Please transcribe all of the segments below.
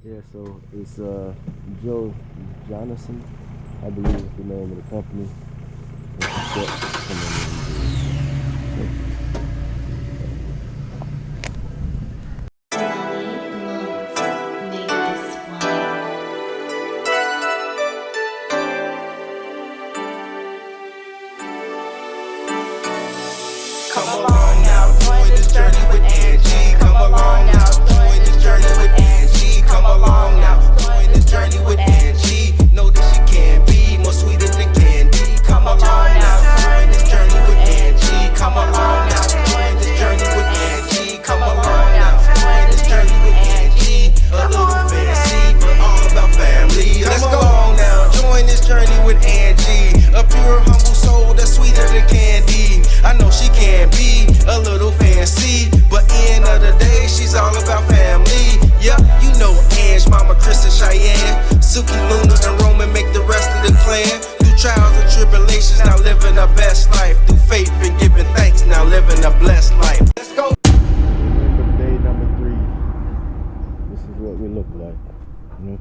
Yeah, so it's Joe Jonathan, I believe is the name of the company. Come along now, join this journey with Angie. Come along now, join this journey with Angie. Come along now, join this journey with Angie. Know that she can be more sweeter than candy. Come along now, join this journey with Angie. Come along now, join this journey with Angie. Come along now, join this journey with Angie. A little fancy, but all about family. Let's go on now, join this journey with Angie. A pure, humble soul that's sweeter than candy. I know she can be a little fancy, but end of the day, she's all about family. Yep, you know Ange, Mama, Chris, and Cheyenne, Sookie, Luna, and Roman make the rest of the clan. Through trials and tribulations, now living our best life. Through faith and giving thanks, now living a blessed life. Let's go. Day number 3. This is what we look like. You know?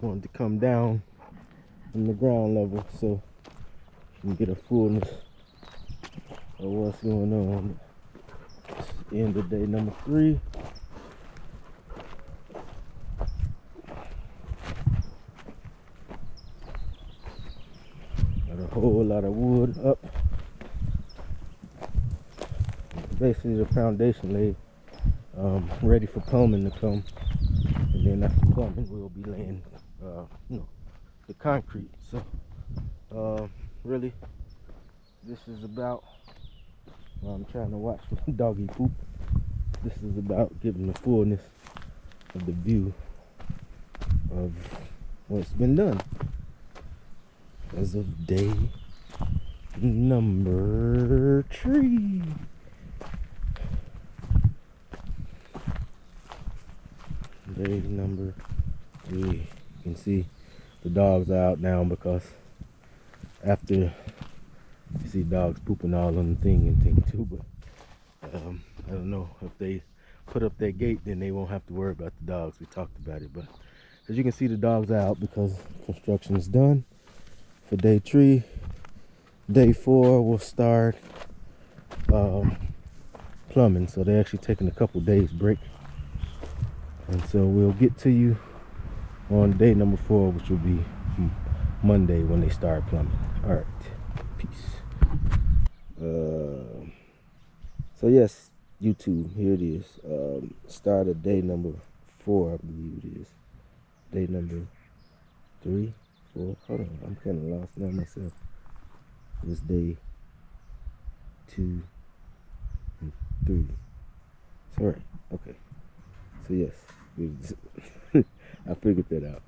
Wanted to come down from the ground level so you can get a fullness of what's going on. It's the end of day number 3. Got a whole lot of wood up. Basically the foundation laid, ready for plumbing to come, and then after plumbing we'll be laying the concrete. So really this is about, I'm trying to watch the doggy poop. This is about giving the fullness of the view of what's been done as of day number 3. Day number 3. You can see the dogs are out now because after you see dogs pooping all on the thing too, but I don't know if they put up their gate, then they won't have to worry about the dogs. We talked about it, but as you can see, the dogs are out because construction is done for day 3. Day 4 will start plumbing, so they're actually taking a couple days break, and so we'll get to you on day number 4, which will be Monday when they start plumbing. All right, peace. So yes, YouTube, here it is. Start of day number 4, I believe it is. Day number 3, 4. Hold on, I'm kind of lost now myself. It's day 2 and 3. It's all right. Okay. So yes, I figured that out.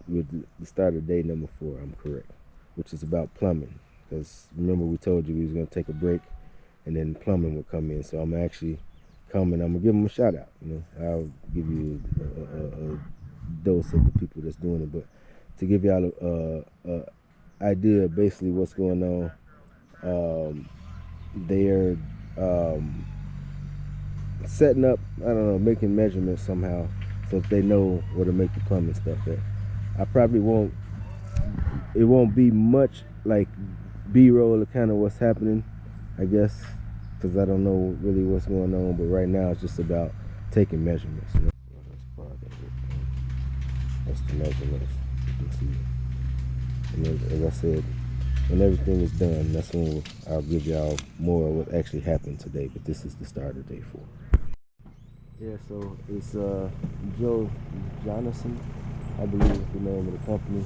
With the start of day number 4, I'm correct, which is about plumbing. Because remember, we told you we was gonna take a break, and then plumbing would come in. So I'm actually coming. I'm gonna give them a shout out. You know, I'll give you a dose of the people that's doing it, but to give y'all a idea, basically what's going on. They're setting up, I don't know, making measurements somehow so that they know where to make the plumbing stuff at. I probably won't, it won't be much like B-roll of kind of what's happening, I guess, because I don't know really what's going on, but right now it's just about taking measurements. You know? That's part of it. That's the measurements, you can see. And as I said, when everything is done, that's when I'll give y'all more of what actually happened today, but this is the start of day 4. Yeah, so it's Joe Jonathan, I believe is the name of the company.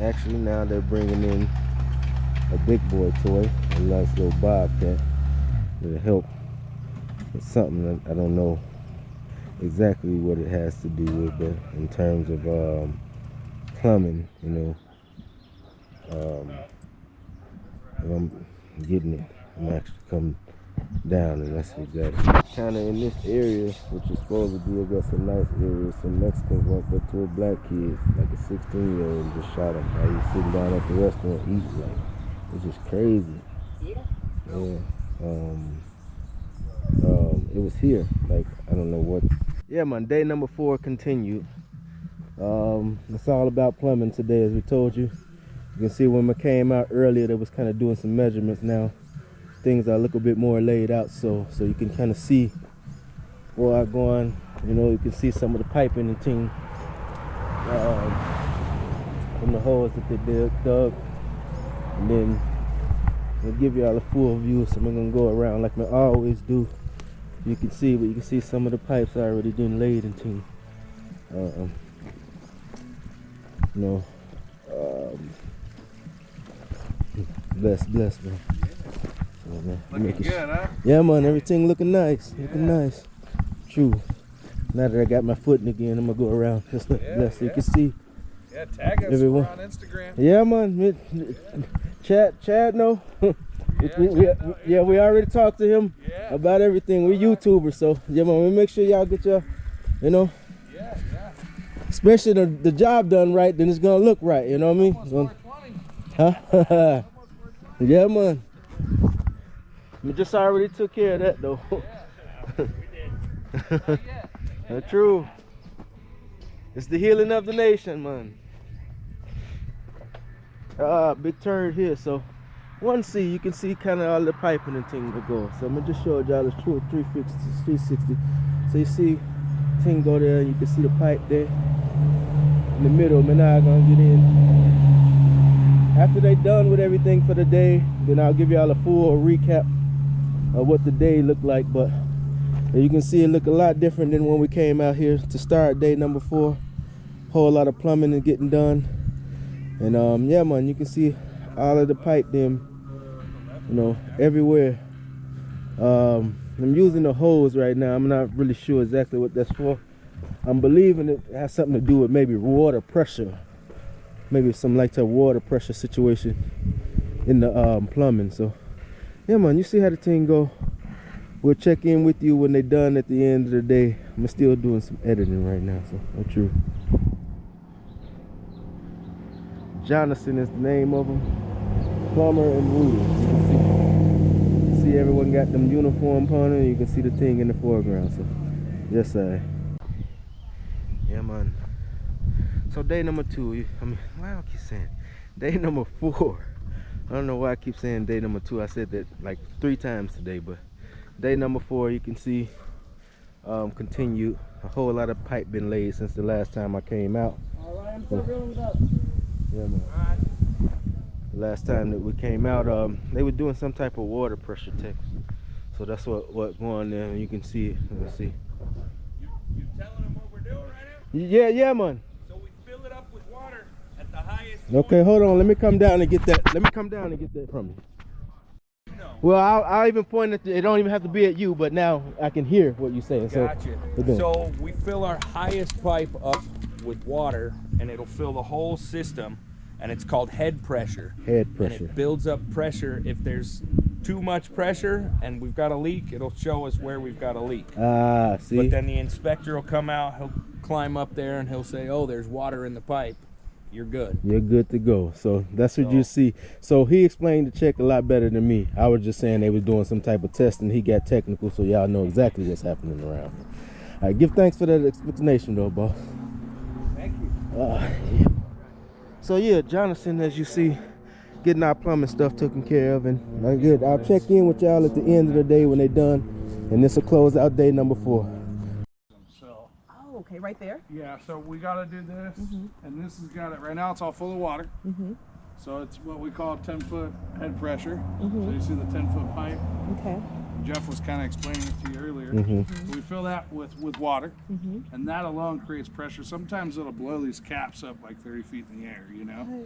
Actually, now they're bringing in a big boy toy, a nice little bobcat. to help with something that I don't know exactly what it has to do with, but in terms of plumbing, you know, if I'm getting it, I'm actually coming down, and that's exactly kind of in this area, which is supposed to be, I guess, a nice area. Some Mexicans walked up to a black kid, like a 16-year-old, and just shot him while he was sitting down at the restaurant eating. Like, it's just crazy. Yeah. It was here. Like, I don't know what. Yeah, man. Day number 4 continued. It's all about plumbing today, as we told you. You can see when we came out earlier, they was kind of doing some measurements. Now things are a little bit more laid out, so you can kind of see where I'm going. You know, you can see some of the piping and thing from the holes that they dug, and then we'll give y'all a full view. So I'm gonna go around like I always do. You can see, but you can see some of the pipes already been laid and thing. You know, bless, man. So, man, looking good, huh? Yeah, man, everything looking nice. Looking nice. True. Now that I got my footing again, I'm gonna go around. Just bless. So you can see. Yeah, tag us. Everyone. We're on Instagram. Yeah, man. Chad, no. We already talked to him about everything. We YouTubers, so yeah, man. We make sure y'all get your, you know. Yeah. Especially the job done right, then it's gonna look right. You know what I mean? Almost 420. Huh? Yeah, man. We just already took care of that, though. Yeah, we did. True. It's the healing of the nation, man. Big turn here. So, one see, you can see kind of all the piping and thing that go. So I'm gonna just show y'all the 360. So you see, thing go there, and you can see the pipe there in the middle. Man, now I'm gonna get in. After they done with everything for the day, then I'll give y'all a full recap of what the day looked like. But you can see it look a lot different than when we came out here to start day number 4. Whole lot of plumbing and getting done. And yeah, man, you can see all of the pipe them, you know, everywhere. I'm using the hose right now. I'm not really sure exactly what that's for. I'm believing it has something to do with maybe water pressure. Maybe some like type of water pressure situation in the plumbing. So yeah, man, you see how the thing go. We'll check in with you when they're done at the end of the day. I'm still doing some editing right now, so that's true. Jonathan is the name of him. Plumber and Woody. You can see everyone got them uniform on, and you can see the thing in the foreground. So yes, I. Yeah, man. So day number 2. I mean, why do I keep saying day number 4? I don't know why I keep saying day number 2. I said that like 3 times today, but day number 4, you can see continued. A whole lot of pipe been laid since the last time I came out. All right, I'm still reeling it up. Yeah, man. Last time that we came out, they were doing some type of water pressure test. So that's what going there. You can see it. Let's see. You telling them what we're doing right now? Yeah, man. So we fill it up with water at the highest. Okay, hold on. Let me come down and get that. Let me come down and get that from you. No. Well, I'll even point at it. Don't even have to be at you, but now I can hear what you're saying. Gotcha. So, So we fill our highest pipe up with water, and it'll fill the whole system, and it's called head pressure. Head pressure. And it builds up pressure. If there's too much pressure and we've got a leak, it'll show us where we've got a leak. Ah, see. But then the inspector will come out, he'll climb up there, and he'll say, oh, there's water in the pipe. You're good. You're good to go. So that's what you see. So he explained the check a lot better than me. I was just saying they was doing some type of testing. He got technical, so y'all know exactly what's happening around. All right, give thanks for that explanation, though, boss. Thank you. Yeah. So yeah, Jonathan, as you see, getting our plumbing stuff taken care of, and good. I'll check in with y'all at the end of the day when they're done, and this will close out day number 4. So, Oh, okay, right there. yeah, so we got to do this, and this has got it. Right now it's all full of water. So it's what we call 10-foot head pressure. So you see the 10-foot pipe. Okay. Jeff was kind of explaining it to you earlier. here. Mm-hmm. We fill that with water, Mm-hmm. and that alone creates pressure. Sometimes it'll blow these caps up like 30 feet in the air, you know?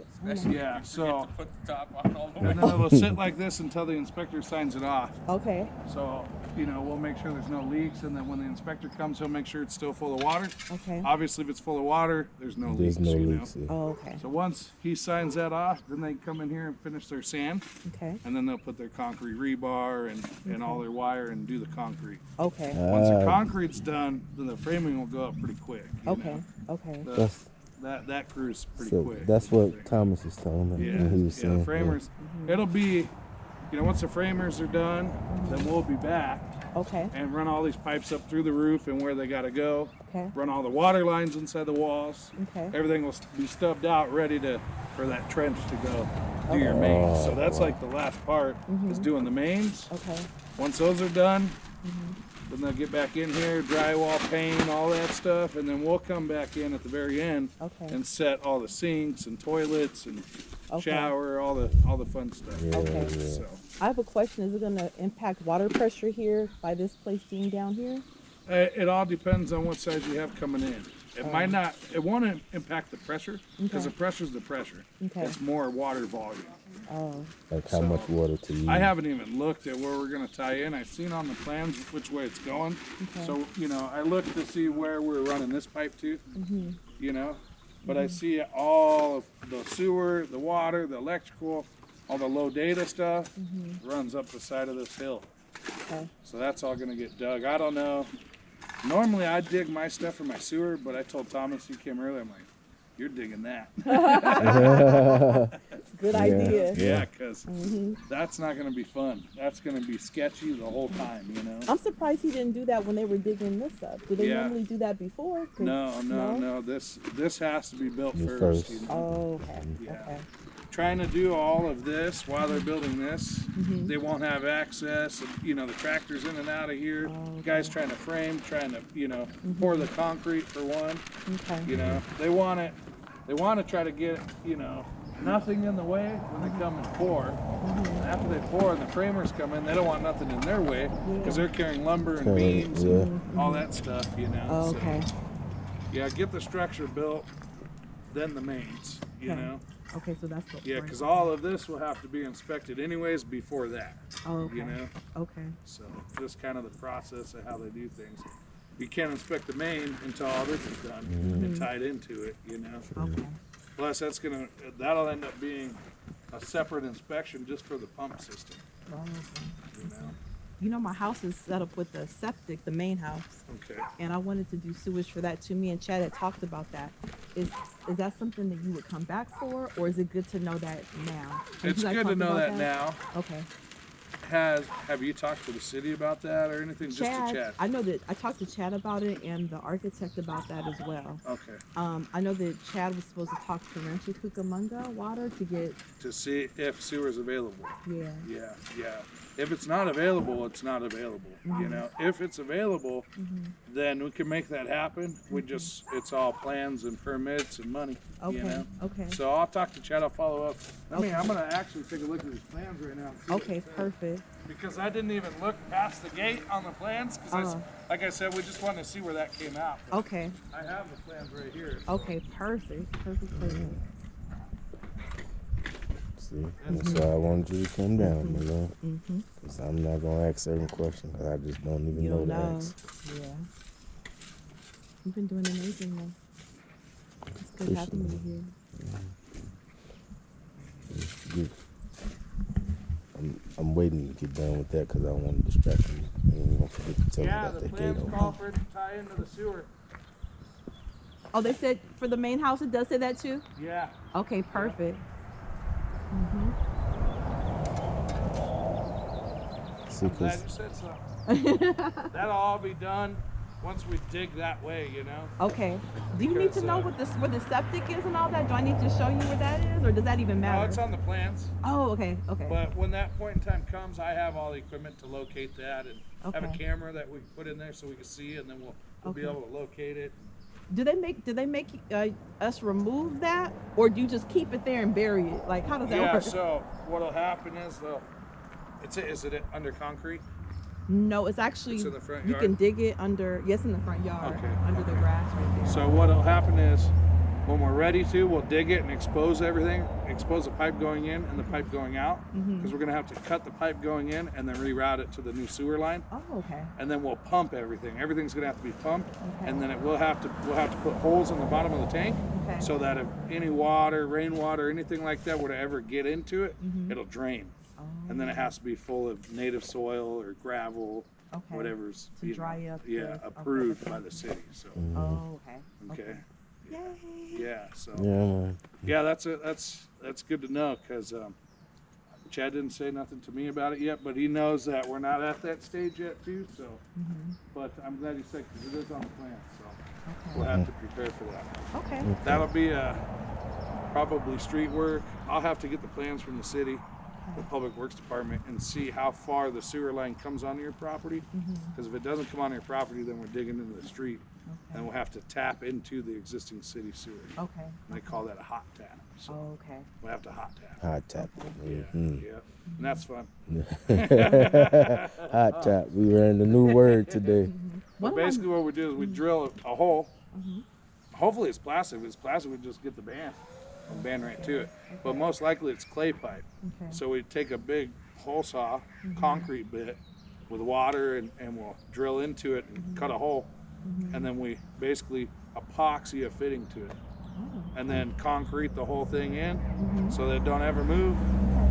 Yeah, so, Put the top on all the way. and then it'll sit like this until the inspector signs it off. Okay. So, you know, we'll make sure there's no leaks, and then when the inspector comes, he'll make sure it's still full of water. Okay. Obviously, if it's full of water, there's no There's leaks, no you leaks. know? Yeah. Oh, okay. So once he signs that off, then they come in here and finish their sand, Okay. and then they'll put their concrete rebar and all their wire and do the concrete. Okay. Once the concrete's done, then the framing will go up pretty quick. you Okay. know? Okay. That crew's pretty So quick. that's what Thomas was telling me. Yeah, when he was yeah, saying. the framers. It'll be, you know, once the framers are done, then we'll be back Okay. and run all these pipes up through the roof and where they gotta go. Okay. Run all the water lines inside the walls. Okay. Everything will be stubbed out, ready for that trench to go do your mains. So that's like the last part is doing the mains. Okay. Once those are done, then they'll get back in here, drywall, paint, all that stuff, and then we'll come back in at the very end Okay. and set all the sinks and toilets and Okay. shower, all the fun stuff. Yeah, Okay. yeah. So I have a question. Is it going to impact water pressure here by this place being down here? it all depends on what size you have coming in. It might not. It won't impact the pressure because Okay. the pressure's the pressure. Okay. It's more water volume. Oh. Like how So, much water to use. I haven't even looked at where we're gonna tie in. I've seen on the plans which way it's going. Okay. So, you know, I looked to see where we're running this pipe to, you know, but I see all of the sewer, the water, the electrical, all the low data stuff runs up the side of this hill. Okay. So that's all gonna get dug. I don't know. Normally I dig my stuff for my sewer, but I told Thomas, he came earlier, I'm like, you're digging that. Good idea. Yeah, because that's not going to be fun. That's going to be sketchy the whole time, you know? I'm surprised he didn't do that when they were digging this up. Do they Yeah. normally do that before? 'Cause- No. This has to be built The first. first. You know? Oh, okay. Yeah. Okay. Trying to do all of this while they're building this, they won't have access. You know, the tractor's in and out of here. Oh, Guys trying to frame, trying to, you know, pour the concrete for one. Okay. You know, they want it. They want to try to get, you know, nothing in the way when they come and pour. And after they pour and the framers come in, they don't want nothing in their way because they're carrying lumber and beams and all that stuff, you know. Oh, So, okay. yeah, get the structure built, then the mains, you Okay. know. Okay, so that's the Yeah, because all of this will have to be inspected anyways before that, Oh, okay. you know. Okay. So just kind of the process of how they do things. You can't inspect the main until all this is done and tied into it, you know. Okay. Plus, that'll end up being a separate inspection just for the pump system, Oh, okay. you know. You know, my house is set up with the septic, the main house, Okay. and I wanted to do sewage for that too. Me and Chad had talked about that. Is that something that you would come back for, or is it good to know that now? Have It's you guys good to talked know about that now. Okay. Have you talked to the city about that or anything? Just to chat. I know that I talked to Chad about it and the architect about that as well. Okay. I know that Chad was supposed to talk to Rancho Cucamonga Water to get, To see if sewer is available. yeah. Yeah. If it's not available, it's not available. You know, if it's available, then we can make that happen. It's all plans and permits and money. Okay. You know. Okay. So I'll talk to Chad. I'll follow up. Okay. I'm gonna actually take a look at these plans right now. and see what Okay, it says. perfect. Because I didn't even look past the gate on the plans. Because like I said, we just wanted to see where that came out. But Okay. I have the plans right here. So Okay, perfect. Perfect. See, that's why I wanted you to come down, you know. Mm-hmm. Because I'm not going to ask certain questions. I just don't even You know don't to know. ask. Yeah. You've been doing amazing, though. It's good having you here. Get- I'm waiting to get done with that because I don't want to distract you. And you're going to forget to tell me yeah, about the that gate plans open. call for it to tie into the sewer. Oh, they said for the main house, it does say that too? Yeah. Okay, perfect. See, Glad 'cause you said so. That'll all be done once we dig that way, you know. Okay. Do you need to know what where the septic is and all that? Do I need to show you where that is, or does that even No, matter? it's on the plans. Oh, okay, okay. But when that point in time comes, I have all the equipment to locate that and have a Okay. camera that we can put in there so we can see, and then we'll be Okay. able to locate it. Do they make us remove that, or do you just keep it there and bury it? Like, how does that Yeah. work? So what'll happen is is it under concrete? No, it's actually It's in the front you yard? can dig it under. Yes, in the front yard, Okay, under the grass right there. So what'll happen is, when we're ready to, we'll dig it and expose everything, expose the pipe going in and the pipe going out, because we're gonna have to cut the pipe going in and then reroute it to the new sewer line, Oh, okay. and then we'll pump everything. Everything's gonna have to be pumped, Okay. and then we'll have to put holes in the bottom of the tank, Okay. so that if any water, rainwater, anything like that were to ever get into it, it'll drain, Oh, and then it has to be full of native soil or gravel, okay. whatever's To dry up yeah, the- okay, approved the by the city. So Oh, okay. okay. Yay. Yeah, so Yeah, man. yeah, that's good to know, because Chad didn't say nothing to me about it yet, but he knows that we're not at that stage yet too. So, but I'm glad he said, because it is on the plan, so Okay. we'll have to prepare for that. Okay. That'll be probably street work. I'll have to get the plans from the city, the Public Works Department, and see how far the sewer line comes onto your property. Because if it doesn't come on your property, then we're digging into the street, and we'll have to tap into the existing city sewer. Okay. And they call that a hot tap. So Oh, okay. we'll have to hot tap. Hot tap. Yeah, Mhm. yeah, and that's fun. Hot tap. We learned a new word today. But basically, what we do is we drill a hole. Hopefully, it's plastic. If it's plastic, we just get the band right to it. But most likely, it's clay pipe. Okay. So we take a big hole saw, concrete bit, with water, and we'll drill into it and cut a hole, and then we basically epoxy a fitting to it, and then concrete the whole thing in so that it don't ever move,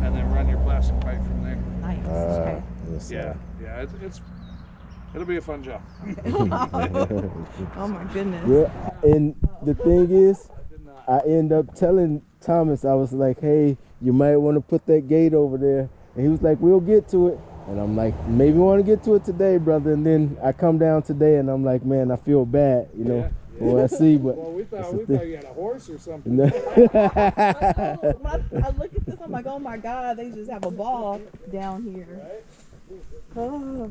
and then run your plastic pipe from there. Nice. Okay. Yes, Yeah, yeah, it'll be a fun job. Oh my goodness. Yeah, and the thing is, I end up telling Thomas, I was like, hey, you might want to put that gate over there. And he was like, we'll get to it. And I'm like, maybe we want to get to it today, brother. And then I come down today and I'm like, man, I feel bad, you know, for what I see. But Well, we it's thought the you had a horse or something. thing. When I look at this, I'm like, oh my God, they just have a ball down here. Oh.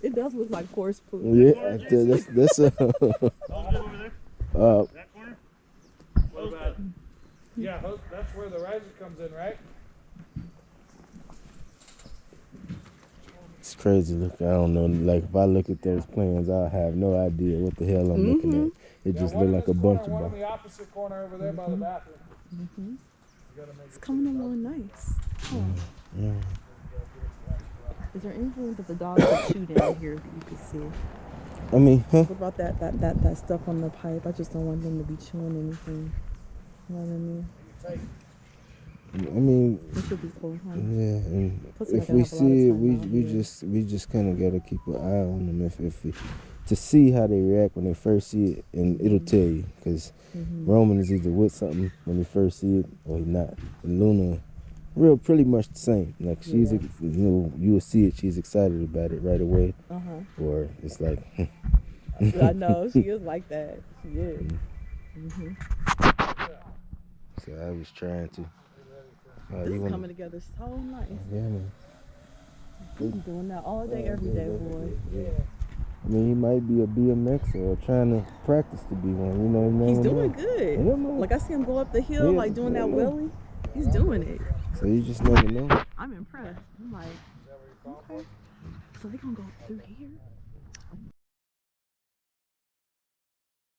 It does look like horse poop. Yeah, that's What about? Yeah, that's where the riser comes in, right? it's crazy. Look, I don't know. Like if I look at those plans, I have no idea what the hell I'm looking at. It just one look in like this a bunch corner, of one in them. the opposite corner over there by the bathroom. You gotta make It's coming along nice. Huh. Yeah. Is there anything that the dogs would chew down here that you could see? I mean, What about that stuff on the pipe? I just don't want them to be chewing anything. You know what I mean? I mean, It should be cool, huh? yeah. And Plus, we're if gonna we have a lot of see it, time out here. we just kind of gotta keep an eye on them. If we, to see how they react when they first see it, and it'll tell you, because Roman is either with something when he first see it or he not. And Luna, pretty much the same. Like she's, you know, you will see it. She's excited about it right away, or it's like. I know she is like that. She is. So I was trying to. This is coming together so nice. Yeah, man. We be doing that all day, every day, boy. Yeah. I mean, he might be a BMX or trying to practice to be one. You know, He's never doing know. good. Yeah, man. Like I see him go up the hill, Yeah, like doing that yeah. wheelie. He's doing it. So you just never know. I'm impressed. I'm like, okay. So they gonna go through here?